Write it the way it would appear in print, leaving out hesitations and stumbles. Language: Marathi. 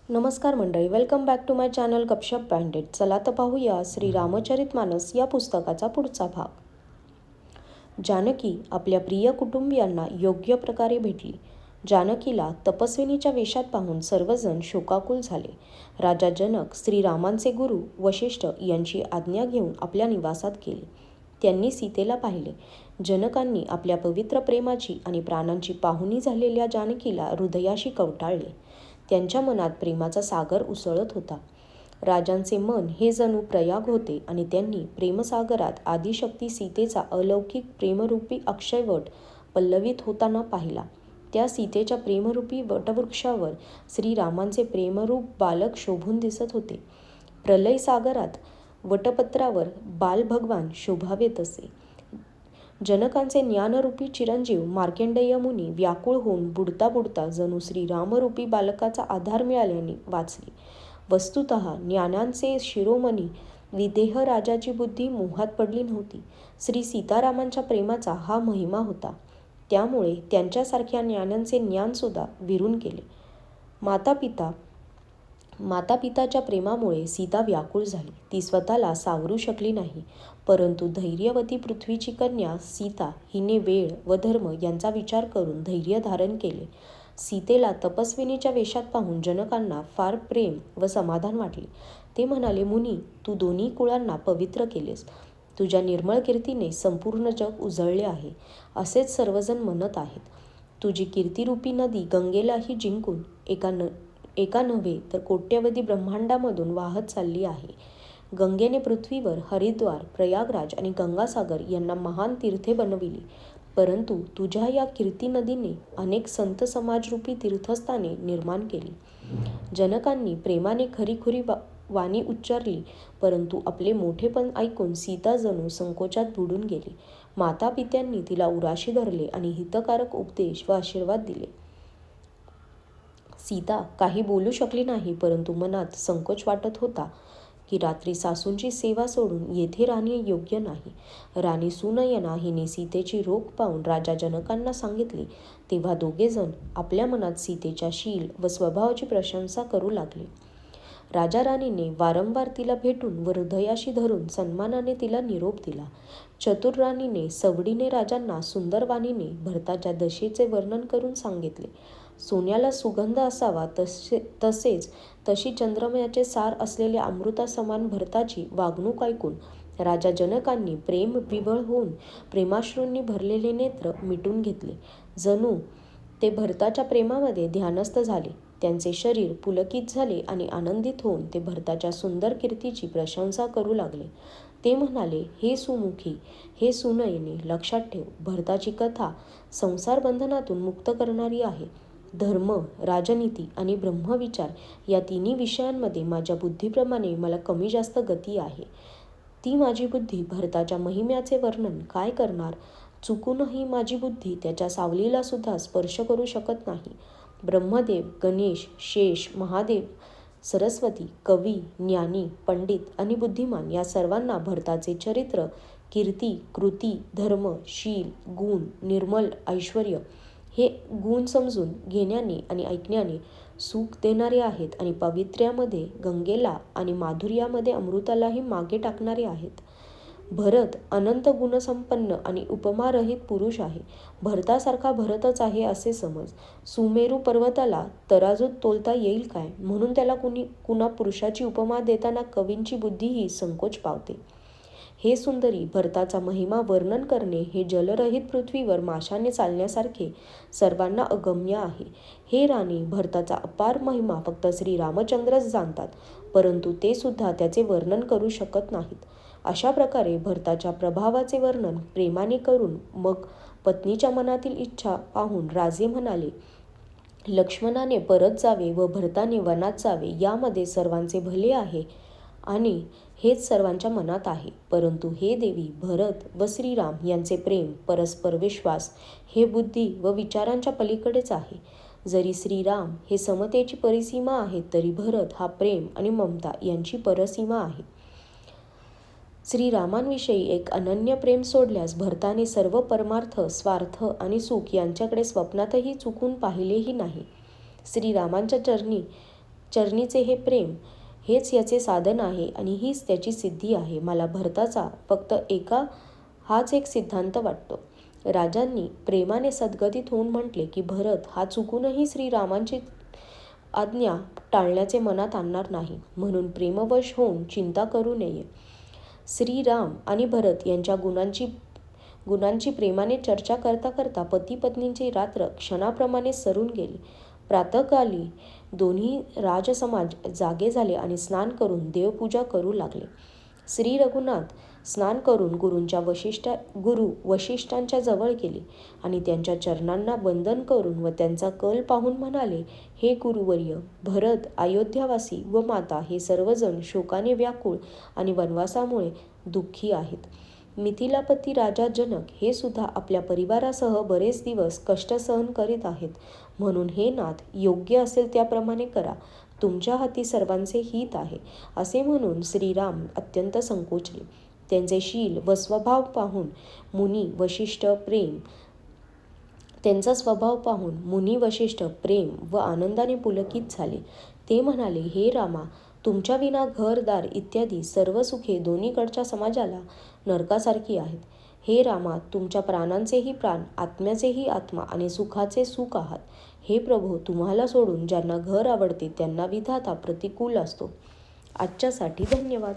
नमस्कार मंडळी, welcome back to my channel Gapshap branded. चला तर पाहूया श्री रामचरितमानस या पुस्तकाचा पुढचा भाग. जानकी आपल्या प्रिय कुटुंबियांना योग्य प्रकारे भेटली. जानकीला तपस्विनीच्या वेशात पाहून सर्वजण शोकाकुल झाले. राजा जनक श्रीरामांचे गुरु वशिष्ठ यांची आज्ञा घेऊन आपल्या निवासात गेले. त्यांनी सीतेला पाहिले. जनकांनी आपल्या पवित्र प्रेमाची आणि प्राणांची पाहुणी झालेल्या जानकीला हृदयाशी कवटाळले. त्यांच्या मनात प्रेमाचा सागर उसळत होता. राजांचे मन हे जणू प्रयाग होते आणि त्यांनी प्रेमसागरात आदिशक्ती सीतेचा अलौकिक प्रेमरूपी अक्षयवट पल्लवित होताना पाहिला. त्या सीतेच्या प्रेमरूपी वटवृक्षावर श्रीरामांचे प्रेमरूप बालक शोभून दिसत होते. प्रलय सागरात वटपत्रावर बालभगवान शोभावेत असे. जनकांचे ज्ञानरूपी चिरंजीव मार्कंडेय मुनी व्याकुळ होऊन बुडता बुडता जणू श्रीरामरूपी बालकाचा आधार मिळाल्याने वाचले. वस्तुतः ज्ञानांचे शिरोमणी विदेह राजाची बुद्धी मोहात पडली नव्हती. श्री सीतारामांच्या प्रेमाचा हा महिमा होता. त्यामुळे त्यांच्यासारख्या ज्ञानांचे ज्ञानसुद्धा विरून गेले. मातापिताच्या प्रेमामुळे सीता व्याकुळ झाली. ती स्वतःला सावरू शकली नाही. परंतु धैर्यवती पृथ्वीची कन्या सीता हिने वेळ व धर्म यांचा विचार करून धैर्य धारण केले. सीतेला तपस्विनीच्या वेशात पाहून जनकांना फार प्रेम व समाधान वाटले. ते म्हणाले, मुनी, तू दोन्ही कुळांना पवित्र केलेस. तुझ्या निर्मळ कीर्तीने संपूर्ण जग उजळले आहे, असेच सर्वजण म्हणत आहेत. तुझी कीर्तिरूपी नदी गंगेलाही जिंकून एका नव्हे तर कोट्यवधी ब्रह्मांडामधून वाहत चालली आहे. गंगेने पृथ्वीवर हरिद्वार, प्रयागराज आणि गंगासागर यांना महान तीर्थे बनविली. परंतु तुझ्या या कीर्ती नदीने अनेक संत समाजरूपी तीर्थस्थाने निर्माण केली. जनकांनी प्रेमाने खरीखुरी वाणी उच्चारली, परंतु आपले मोठेपण ऐकून सीता जणू संकोचात बुडून गेली. मातापित्यांनी तिला उराशी धरले आणि हितकारक उपदेश व आशीर्वाद दिले. सीता काही बोलू शकली नाही, परंतु मनात संकोच वाटत होता की रात्री सासूंची सेवा सोडून येथे राहणे योग्य नाही. राणी सुनयना हिने सीतेची रोख पाहून राजा जनकांना सांगितले. तेव्हा दोघेजण आपल्या मनात सीतेच्या शील व स्वभावाची प्रशंसा करू लागले. राजा राणीने वारंवार तिला भेटून व हृदयाशी धरून सन्मानाने तिला निरोप दिला. चतुर राणीने सवडीने राजांना सुंदर वाणीने भरताच्या दशेचे वर्णन करून सांगितले. सोन्याला सुगंध असावा तसेच तशी चंद्रमयाचे सार असलेल्या अमृतासमान भरताची वागणूक ऐकून राजा जनकांनी प्रेम विव्हळ होऊन प्रेमाश्रूंनी भरलेले नेत्र मिटून घेतले. जणू ते भरताच्या प्रेमामध्ये ध्यानस्थ झाले. त्यांचे शरीर पुलकित झाले आणि आनंदित होऊन ते भरताच्या सुंदर कीर्तीची प्रशंसा करू लागले. ते म्हणाले, हे सुमुखी, हे सुनयने, लक्षात ठेव, भरताची कथा संसार बंधनातून मुक्त करणारी आहे. धर्म, राजनीती आणि ब्रह्मविचार या तिन्ही विषयांमध्ये माझ्या बुद्धीप्रमाणे मला कमी जास्त गती आहे. ती माझी बुद्धी भरताच्या महिम्याचे वर्णन काय करणार? चुकूनही माझी बुद्धी त्याच्या सावलीला सुद्धा स्पर्श करू शकत नाही. ब्रह्मदेव, गणेश, शेष, महादेव, सरस्वती, कवी, ज्ञानी, पंडित आणि बुद्धिमान या सर्वांना भरताचे चरित्र, कीर्ती, कृती, धर्म, शील, गुण, निर्मल ऐश्वर्य हे गुण समजून घेण्याने आणि ऐकण्याने सुख देणारे आहेत आणि पावित्र्यामध्ये गंगेला आणि माधुर्यामध्ये अमृतालाही मागे टाकणारे आहेत. भरत अनंत गुणसंपन्न आणि उपमारहित पुरुष आहे. भरतासारखा भरतच आहे असे समज. सुमेरू पर्वताला तराजूत तोलता येईल काय, म्हणून त्याला कुणा पुरुषाची उपमा देताना कवींची बुद्धीही संकोच पावते. हे सुंदरी, भरताचा महिमा वर्णन करणे हे जलरहित पृथ्वीवर माशाने चालण्यासारखे सर्वांना अगम्य आहे. हे राणी, भरताचा अपार महिमा फक्त श्री रामचंद्रच जाणतात, परंतु ते सुद्धा त्याचे वर्णन करू शकत नाहीत. अशा प्रकारे भरताच्या प्रभावाचे वर्णन प्रेमाने करून मग पत्नीच्या मनातील इच्छा पाहून राजे म्हणाले, लक्ष्मणाने परत जावे व भरताने वनात जावे यामध्ये सर्वांचे भले आहे आणि हेच सर्वांच्या मनात आहे. परंतु हे देवी, भरत व श्रीराम यांचे प्रेम, परस्पर विश्वास हे बुद्धी व विचारांच्या पलीकडेच आहे. जरी श्रीराम हे समतेची परिसीमा आहेत, तरी भरत हा प्रेम आणि ममता यांची परसीमा आहे. श्रीरामांविषयी एक अनन्य प्रेम सोडल्यास भरताने सर्व परमार्थ, स्वार्थ आणि सुख यांच्याकडे स्वप्नातही चुकून पाहिलेही नाही. श्रीरामांच्या चरणीचे हे प्रेम हेच याचे साधन आहे आणि हीच त्याची सिद्धी आहे. मला भरताचा फक्त हाच एक सिद्धांत वाटतो. राजांनी प्रेमाने सद्गतीत होऊन म्हटले की भरत हा चुकूनही श्रीरामांची आज्ञा टाळण्याचे मनात आणणार नाही, म्हणून प्रेमवश होऊन चिंता करू नये. श्रीराम आणि भरत यांच्या गुणांची प्रेमाने चर्चा करता करता पती पत्नींची रात्र क्षणाप्रमाणे सरून गेली. प्रातःकाली दोन्ही राजसमाज जागे झाले आणि स्नान करून देवपूजा करू लागले. श्री रघुनाथ स्नान करून गुरु वशिष्ठांच्या जवळ गेले आणि त्यांच्या चरणांना वंदन करून व त्यांचा कल पाहून म्हणाले, हे गुरुवर्य, भरत, अयोध्यावासी व माता हे सर्वजण शोकाने व्याकुळ आणि वनवासामुळे दुःखी आहेत. मिथिलापती राजा जनक हे सुद्धा आपल्या परिवारासह बरेच दिवस कष्ट सहन करीत आहेत. म्हणून हे नाथ, योग्य असेल त्याप्रमाणे करा. तुमच्या हाती सर्वांचे हित आहे. असे म्हणून श्रीराम अत्यंत संकोचले. त्यांचे शील व स्वभाव पाहून मुनी वशिष्ठ प्रेम व आनंदाने पुलकित झाले. ते म्हणाले, हे रामा, तुमच्या विना घरदार इत्यादी सर्व सुखे दोन्हीकडच्या समाजाला नरकासारखी आहेत. हे रामा, तुमच्या प्राणांचेही प्राण, आत्म्याचेही आत्मा आणि सुखाचे सुख आहात. हे प्रभो, तुम्हाला सोडून ज्यांना घर आवडते त्यांना विधाता प्रतिकूल असतो. आजच्यासाठी धन्यवाद.